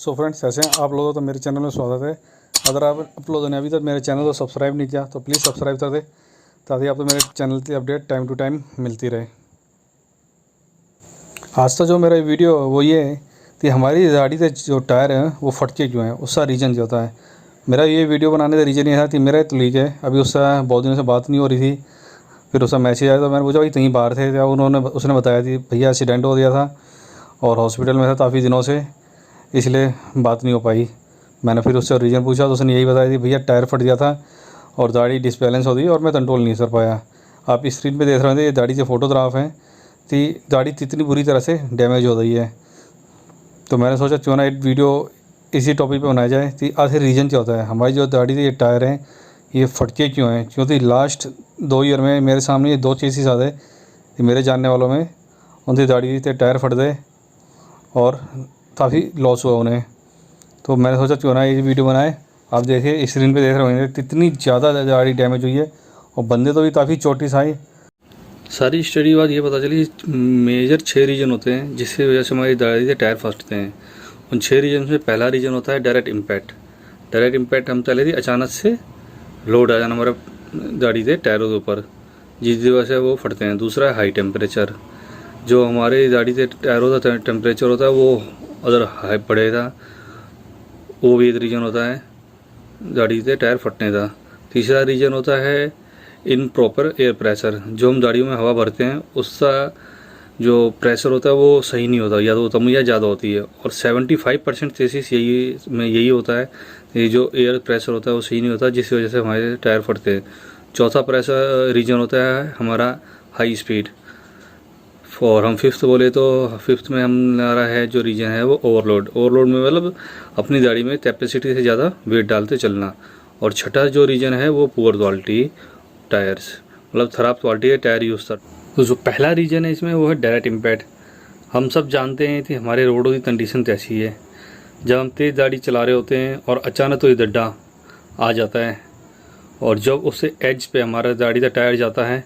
So friends, कैसे हैं आप लोगों? तो मेरे चैनल में स्वागत है। अगर आप लोगों ने अभी तक मेरे चैनल को सब्सक्राइब नहीं किया तो प्लीज़ सब्सक्राइब कर दे, ताकि आपको मेरे चैनल की अपडेट टाइम टू टाइम मिलती रहे। आज का जो मेरा वीडियो वो ये है कि हमारी गाड़ी के जो टायर हैं वो फटके क्यों हैं, उसका रीज़न जो होता है। मेरा ये वीडियो बनाने का रीज़न ये था कि मेरा एक लीक है, अभी उससे बहुत दिनों से बात नहीं हो रही थी। फिर उसका मैसेज आया तो मैंने पूछा भाई कहीं बाहर थे क्या? उसने बताया कि भैया एक्सीडेंट हो गया था और हॉस्पिटल में था काफ़ी दिनों से, इसलिए बात नहीं हो पाई। मैंने फिर उससे रीज़न पूछा तो उसने यही बताया कि भैया टायर फट गया था और गाड़ी डिसबैलेंस हो गई और मैं कंट्रोल नहीं कर पाया। आप स्क्रीन पे देख रहे थे, ये गाड़ी के फ़ोटोग्राफ हैं कि गाड़ी कितनी बुरी तरह से डैमेज हो गई है। तो मैंने सोचा क्यों ना एक वीडियो इसी टॉपिक पे बनाया जाए कि आखिर रीज़न क्या होता है हमारी जो गाड़ी के ये टायर हैं ये फटके क्यों हैं। क्योंकि लास्ट 2 ईयर में मेरे सामने ये 2 केसेस आ गए कि मेरे जानने वालों में उनकी गाड़ी के टायर फट गए और काफ़ी लॉस हुआ उन्हें। तो मैंने सोचा क्यों ना ये वीडियो बनाए। आप देखिए स्क्रीन पे देख रहे होंगे कितनी ज़्यादा गाड़ी डैमेज हुई है और बंदे तो भी काफ़ी चोटिस आई। सारी स्टडी बाद ये पता चली मेजर 6 रीज़न होते हैं जिसकी वजह से हमारी गाड़ी के टायर फटते हैं। उन 6 रीजन में पहला रीज़न होता है डायरेक्ट इम्पैक्ट। डायरेक्ट इम्पैक्ट हम चले थी अचानक से लोड आ जाना हमारे गाड़ी के टायरों के ऊपर, जिसकी वजह से वो फटते हैं। दूसरा है हाई टेम्परेचर। जो हमारे गाड़ी के टायरों का टेम्परेचर होता है वो अगर हाई बढ़ेगा वो भी एक रीज़न होता है गाड़ी के टायर फटने का। तीसरा रीज़न होता है इनप्रॉपर एयर प्रेशर। जो हम गाड़ियों में हवा भरते हैं उसका जो प्रेशर होता है वो सही नहीं होता, या तो कम या ज़्यादा होती है। और 75% केसेस यही होता है, ये जो एयर प्रेशर होता है वो सही नहीं होता, जिसकी वजह से हमारे टायर फटते हैं। चौथा प्रेशर रीज़न होता है हमारा हाई स्पीड। और हम फिफ्थ बोले तो फिफ्थ में हमारा है जो रीजन है वो ओवरलोड। ओवरलोड में मतलब अपनी गाड़ी में कैपेसिटी से ज़्यादा वेट डालते चलना। और छठा जो रीजन है वो पुअर क्वालिटी टायर्स, मतलब खराब क्वालिटी है टायर यूज़ कर। तो जो पहला रीजन है इसमें वो है डायरेक्ट इम्पैक्ट। हम सब जानते हैं कि हमारे रोडों की कंडीशन कैसी है। जब हम तेज़ गाड़ी चला रहे होते हैं और अचानक तो ये गड्ढा आ जाता है और जब उससे एज पे हमारा गाड़ी का टायर जाता है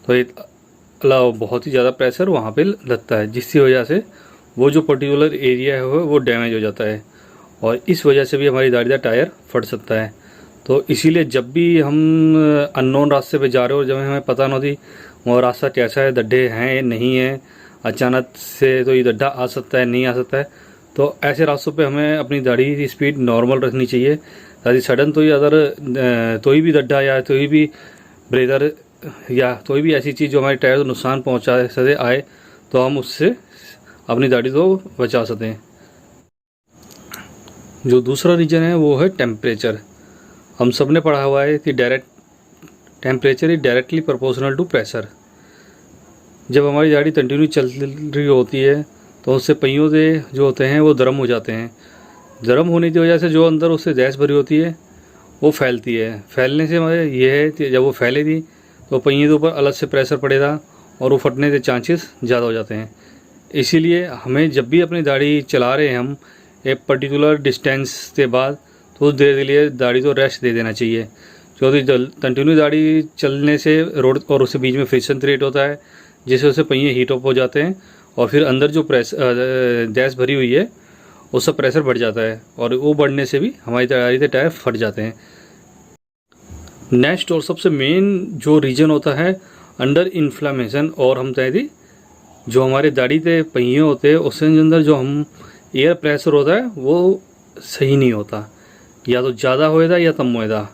तो ये बहुत ही ज़्यादा प्रेशर वहाँ पे लगता है, जिसकी वजह से वो जो पर्टिकुलर एरिया है वो डैमेज हो जाता है और इस वजह से भी हमारी गाड़ी का टायर फट सकता है। तो इसीलिए जब भी हम अननोन रास्ते पे जा रहे हो, जब हमें पता नहीं थी वो रास्ता कैसा है, गड्ढे हैं नहीं है, अचानक से तो ये गड्ढा आ सकता है नहीं आ सकता है, तो ऐसे रास्तों पे हमें अपनी गाड़ी की स्पीड नॉर्मल रखनी चाहिए, ताकि सडन तो ही अगर कोई भी गड्ढा या कोई भी ब्रेदर या कोई भी ऐसी चीज़ जो हमारे टायर को नुकसान पहुंचा सके आए तो हम उससे अपनी गाड़ी को बचा सकें। जो दूसरा रीजन है वो है टेम्परेचर। हम सब ने पढ़ा हुआ है कि direct temperature is directly proportional to pressure. जब हमारी गाड़ी कंटिन्यू चल रही होती है तो उससे पहियों से जो होते हैं वो गर्म हो जाते हैं। गर्म होने की वजह से जो अंदर उससे गैस भरी होती है वो फैलती है। फैलने से हमारे ये है कि जब वो फैलेगी तो पहिए के ऊपर अलग से प्रेशर पड़ेगा और वो फटने के चांसेस ज़्यादा हो जाते हैं। इसीलिए हमें जब भी अपनी गाड़ी चला रहे हैं हम एक पर्टिकुलर डिस्टेंस के बाद तो उस देर के लिए गाड़ी को रेस्ट दे देना चाहिए, क्योंकि कंटिन्यू गाड़ी चलने से रोड और उसके बीच में फ्रिक्शन क्रिएट होता है, जिससे उससे पहिए हीट अप हो जाते हैं और फिर अंदर जो गैस भरी हुई है उसका प्रेशर बढ़ जाता है और वो बढ़ने से भी हमारी गाड़ी के टायर फट जाते हैं। नेक्स्ट और सबसे मेन जो रीजन होता है अंडर इन्फ्लामेशन, और हम कहें जो हमारे गाड़ी के पहिए होते हैं उसके अंदर जो हम एयर प्रेशर होता है वो सही नहीं होता, या तो ज़्यादा होएगा या कम होएगा।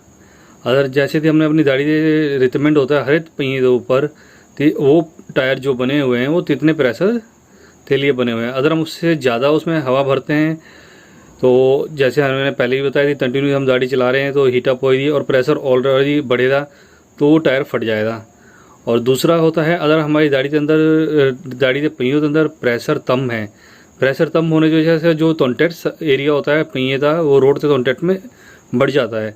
अगर जैसे कि हमने अपनी गाड़ी के रिकमेंड होता है हर एक पहिए के ऊपर कि वो टायर जो बने हुए हैं वो कितने प्रेशर के लिए बने हुए हैं। अगर हम उससे ज़्यादा उसमें हवा भरते हैं तो जैसे हमने पहले ही बताया कि कंटिन्यू हम गाड़ी चला रहे हैं तो हीटअप होगी और प्रेशर ऑलरेडी बढ़ेगा तो वो टायर फट जाएगा। और दूसरा होता है अगर हमारी गाड़ी के अंदर गाड़ी के पहियों के अंदर प्रेशर कम है, प्रेशर कम होने की वजह से जो कॉन्टैक्ट एरिया होता है पहिए का वो रोड के कॉन्टैक्ट में बढ़ जाता है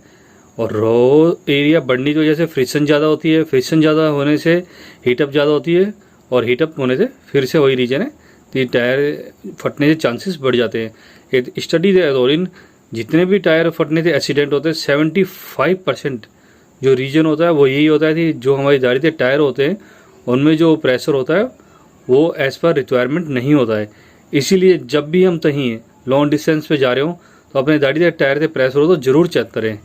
और रोड एरिया बढ़ने की वजह से फ्रिक्शन ज़्यादा होती है, फ्रिक्शन ज़्यादा होने से हीटअप ज़्यादा होती है और हीटअप होने से फिर से वही रीजन है कि टायर फटने के चांसेस बढ़ जाते हैं। एक स्टडी के अकॉर्डिंग जितने भी टायर फटने से एक्सीडेंट होते हैं 75% जो रीजन होता है वो यही होता है कि जो हमारी गाड़ी के टायर होते हैं उनमें जो प्रेशर होता है वो एज़ पर रिक्वायरमेंट नहीं होता है। इसीलिए जब भी हम कहीं लॉन्ग डिस्टेंस पे जा रहे हो तो अपने गाड़ी के टायर से प्रेस हो तो ज़रूर चेक करें,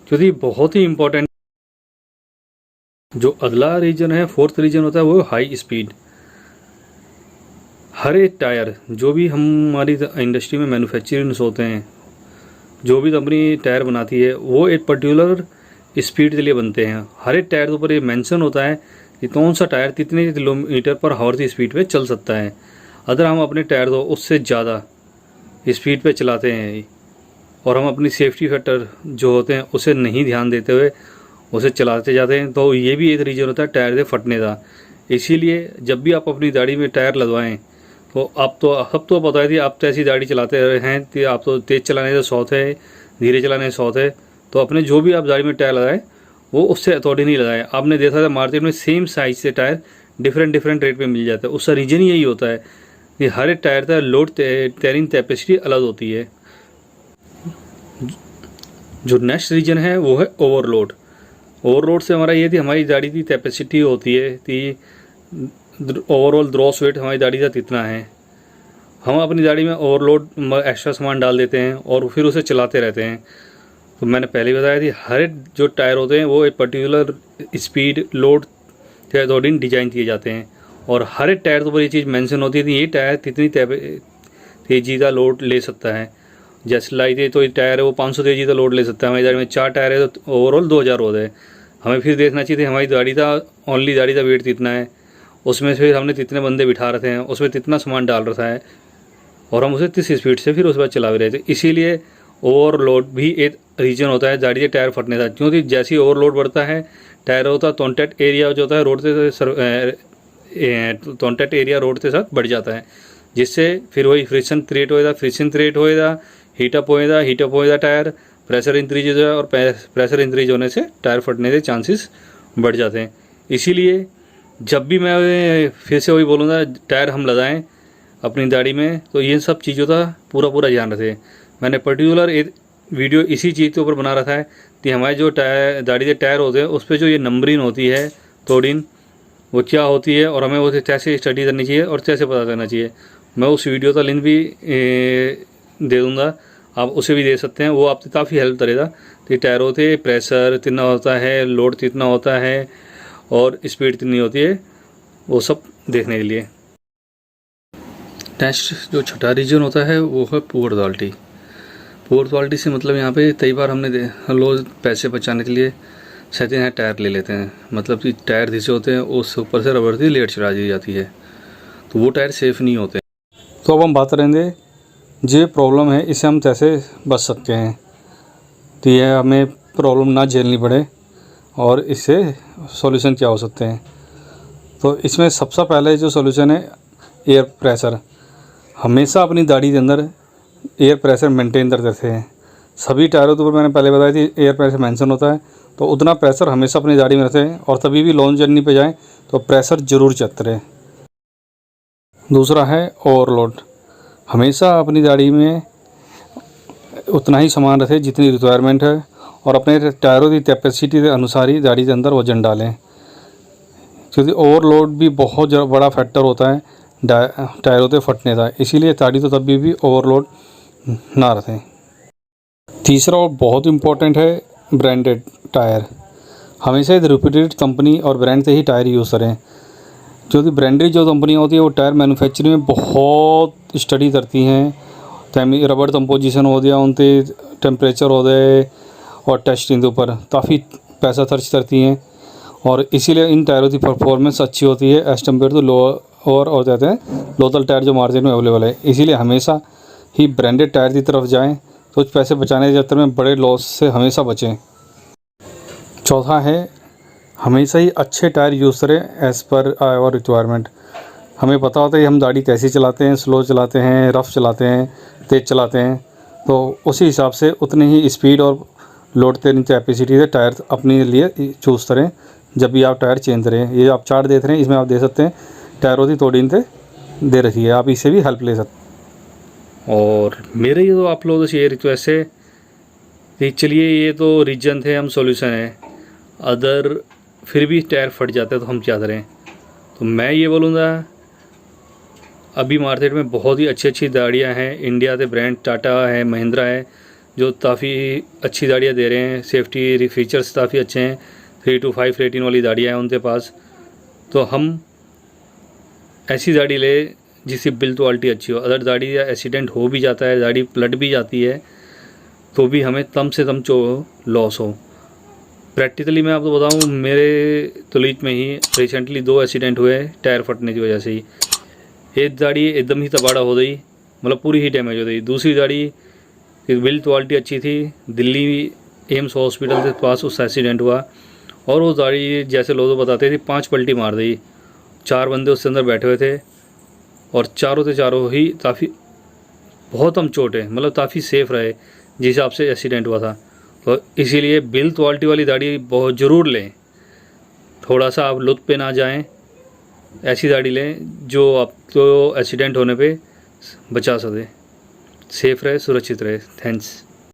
क्योंकि बहुत ही इंपॉर्टेंट। जो अगला रीजन है, फोर्थ रीजन होता है वो हाई स्पीड। हर एक टायर जो भी हमारी इंडस्ट्री में मैन्युफैक्चरिंग्स होते हैं, जो भी कंपनी टायर बनाती है, वो एक पर्टिकुलर स्पीड के लिए बनते हैं। हर एक टायर के ऊपर ये मेंशन होता है कि कौन सा टायर कितने किलोमीटर पर हावर की स्पीड पे चल सकता है। अगर हम अपने टायर को उससे ज़्यादा स्पीड पे चलाते हैं और हम अपनी सेफ्टी फैक्टर जो होते हैं उसे नहीं ध्यान देते हुए उसे चलाते जाते हैं, तो ये भी एक रीज़न होता है टायर के फटने का। इसीलिए जब भी आप अपनी गाड़ी में टायर लगवाएं तो आप तो अब तो पता है कि आप तो ऐसी गाड़ी चलाते हैं कि आप तो तेज़ चलाने से शौक है, धीरे चलाने से शौक है, तो अपने जो भी आप गाड़ी में टायर लगाएं वो उससे अथॉरिटी नहीं लगाएं। आपने देखा था मार्केट में सेम साइज से टायर डिफरेंट रेट पे मिल जाता है। उसका रीज़न ही यही होता है कि हर एक टायर का लोड कैरिंग कैपेसिटी अलग होती है। जो नेक्स्ट रीजन है वो है ओवरलोड। ओवरलोड से हमारा ये थी हमारी गाड़ी की कैपेसिटी होती है कि ओवरऑल ग्रॉस वेट हमारी गाड़ी का कितना है। हम अपनी गाड़ी में ओवरलोड एक्स्ट्रा सामान डाल देते हैं और फिर उसे चलाते रहते हैं। तो मैंने पहले बताया थी हर एक जो टायर होते हैं वो एक पर्टिकुलर स्पीड लोड के अकॉर्डिंग डिजाइन किए जाते हैं, और हर एक टायर के ऊपर ये चीज़ मेंशन होती है कि ये टायर कितनी तेजी का लोड ले सकता है। जैसे लाइट तो ये टायर है वो 500 तेजी का लोड ले सकता है। हमारी गाड़ी में 4 टायर है तो ओवरऑल 2000 होते हैं। हमें फिर देखना चाहिए हमारी गाड़ी का ओनली गाड़ी का वेट कितना है, उसमें से फिर हमने कितने बंदे बिठा रखे हैं, उसमें कितना सामान डाल रखा है, और हम उसे किस स्पीड से फिर उस बाद चला भी रहे थे। इसीलिए ओवरलोड भी एक रीजन होता है गाड़ी के टायर फटने का, क्योंकि जैसे ही ओवरलोड बढ़ता है टायर होता है कॉन्टैक्ट एरिया जो होता है रोड से कॉन्टैक्ट एरिया रोड के साथ बढ़ जाता है, जिससे फिर वही फ्रिक्शन क्रिएट होएगा, हीटअप होएगा टायर, प्रेशर इंक्रीज हो जाए, और प्रेशर इंक्रीज होने से टायर फटने के चांसेस बढ़ जाते हैं। इसीलिए जब भी मैं फिर से वही बोलूँगा टायर हम लगाएं अपनी गाड़ी में तो ये सब चीज़ों का पूरा ध्यान रखें। मैंने पर्टिकुलर एक वीडियो इसी चीज़ के ऊपर बना रखा है कि हमारे जो टायर गाड़ी के टायर होते हैं उस पर जो ये नंबरिंग होती है तोड़ीन वो क्या होती है, और हमें वो कैसे स्टडी करनी चाहिए और कैसे पता करना चाहिए। मैं उस वीडियो का लिंक भी दे दूँगा, आप उसे भी दे सकते हैं। वो आपकी काफ़ी हेल्प करेगा कि टायरों से प्रेशर कितना होता है, लोड कितना होता है और स्पीड कितनी होती है, वो सब देखने के लिए। नेक्स्ट जो छठा रीजन होता है वो है पुअर क्वालिटी। पुअर क्वालिटी से मतलब यहाँ पे कई बार हमने लोग पैसे बचाने के लिए सेकंड हैंड टायर ले लेते हैं, मतलब कि टायर घिसे होते हैं उससे ऊपर से रबर की लेयर चढ़ा दी जाती है, तो वो टायर सेफ़ नहीं होते। तो अब हम बात करेंगे जो प्रॉब्लम है इससे हम कैसे बच सकते हैं, तो ये हमें प्रॉब्लम ना झेलनी पड़े और इससे सॉल्यूशन क्या हो सकते हैं। तो इसमें सबसे पहले जो सॉल्यूशन है एयर प्रेशर। हमेशा अपनी गाड़ी के अंदर एयर प्रेशर मेंटेन कर देते हैं। सभी टायरों के ऊपर मैंने पहले बताया थी एयर प्रेशर मेंशन होता है, तो उतना प्रेशर हमेशा अपनी गाड़ी में रखते हैं, और तभी भी लॉन्ग जर्नी पे जाएं तो प्रेशर ज़रूर चेक करें। दूसरा है ओवरलोड। हमेशा अपनी गाड़ी में उतना ही सामान रखें जितनी रिक्वायरमेंट है, और अपने टायरों की कैपेसिटी के अनुसार ही गाड़ी के अंदर वजन डालें, क्योंकि ओवरलोड भी बहुत बड़ा फैक्टर होता है टायरों के फटने का। इसीलिए गाड़ी तो तभी भी ओवरलोड ना रखें। तीसरा और बहुत इम्पोर्टेंट है ब्रांडेड टायर। हमेशा एक रेप्यूटेड कंपनी और ब्रांड से ही टायर यूज़ करें, क्योंकि ब्रांडेड जो कंपनियाँ होती है वो टायर मैन्युफैक्चरिंग में बहुत स्टडी करती हैं। रबर कंपोजिशन हो गया, उनके टेम्परेचर हो गए, और टेस्टिंग के ऊपर काफ़ी पैसा खर्च करती हैं, और इसीलिए इन टायरों की परफॉर्मेंस अच्छी होती है एज़ कम्पेयर टू लोअर और कहते हैं लोकल टायर जो मार्केट में अवेलेबल है। इसीलिए हमेशा ही ब्रांडेड टायर की तरफ जाएं, तो पैसे बचाने के चक्कर में बड़े लॉस से हमेशा बचें। चौथा है हमेशा ही अच्छे टायर यूज़ करें एज़ पर आवर रिक्वायरमेंट। हमें पता होता है कि हम गाड़ी कैसी चलाते हैं, स्लो चलाते हैं, रफ़ चलाते हैं, तेज़ चलाते हैं, तो उसी हिसाब से उतनी ही स्पीड और लोड कैरिंग कैपेसिटी से टायर अपने लिए चूज़ करें जब भी आप टायर चेंज करें। ये आप चार्ट देख रहे हैं, इसमें आप दे सकते हैं टायरों की तोड़ीन से दे रखी है, आप इससे भी हेल्प ले सकते हैं। और मेरे ये तो आप लोगों से ये रिक्वेस्ट है कि चलिए ये तो रीजन थे, हम सॉल्यूशन है, अदर फिर भी टायर फट जाता है तो हम क्या करें। तो मैं ये बोलूँगा अभी मार्केट में बहुत ही अच्छी अच्छी गाड़ियाँ हैं, इंडिया के ब्रांड टाटा है, महिंद्रा है, जो काफ़ी अच्छी गाड़ियाँ दे रहे हैं। सेफ्टी फीचर्स काफ़ी अच्छे हैं, 3 to 5 रेटिंग वाली गाड़ियाँ हैं उनके पास। तो हम ऐसी गाड़ी ले जिसकी बिल्ड क्वालिटी अच्छी हो। अगर गाड़ी या एक्सीडेंट हो भी जाता है, गाड़ी पलट भी जाती है, तो भी हमें कम से कम लॉस हो। प्रैक्टिकली मैं आपको बताऊं, मेरे तलीक में ही रिसेंटली 2 एक्सीडेंट हुए टायर फटने की वजह से ही। एक गाड़ी एकदम ही तबाड़ा हो गई, मतलब पूरी ही डैमेज हो गई। दूसरी गाड़ी की बिल्ड क्वालिटी अच्छी थी, दिल्ली एम्स हॉस्पिटल के पास उसका एक्सीडेंट हुआ, और वो गाड़ी जैसे लोग बताते थे 5 पलटी मार दी। 4 बंदे उसके अंदर बैठे हुए थे, और चारों के चारों ही काफ़ी बहुत कम चोट है, मतलब काफ़ी सेफ़ रहे जिस हिसाब से एक्सीडेंट हुआ था। तो इसीलिए बिल्ड क्वालिटी वाली गाड़ी बहुत ज़रूर लें, थोड़ा सा आप लुत्फ पे ना जाएं। ऐसी गाड़ी लें जो आपको एक्सीडेंट होने पे बचा सके, सेफ़ रहे, सुरक्षित रहे। थैंक्स।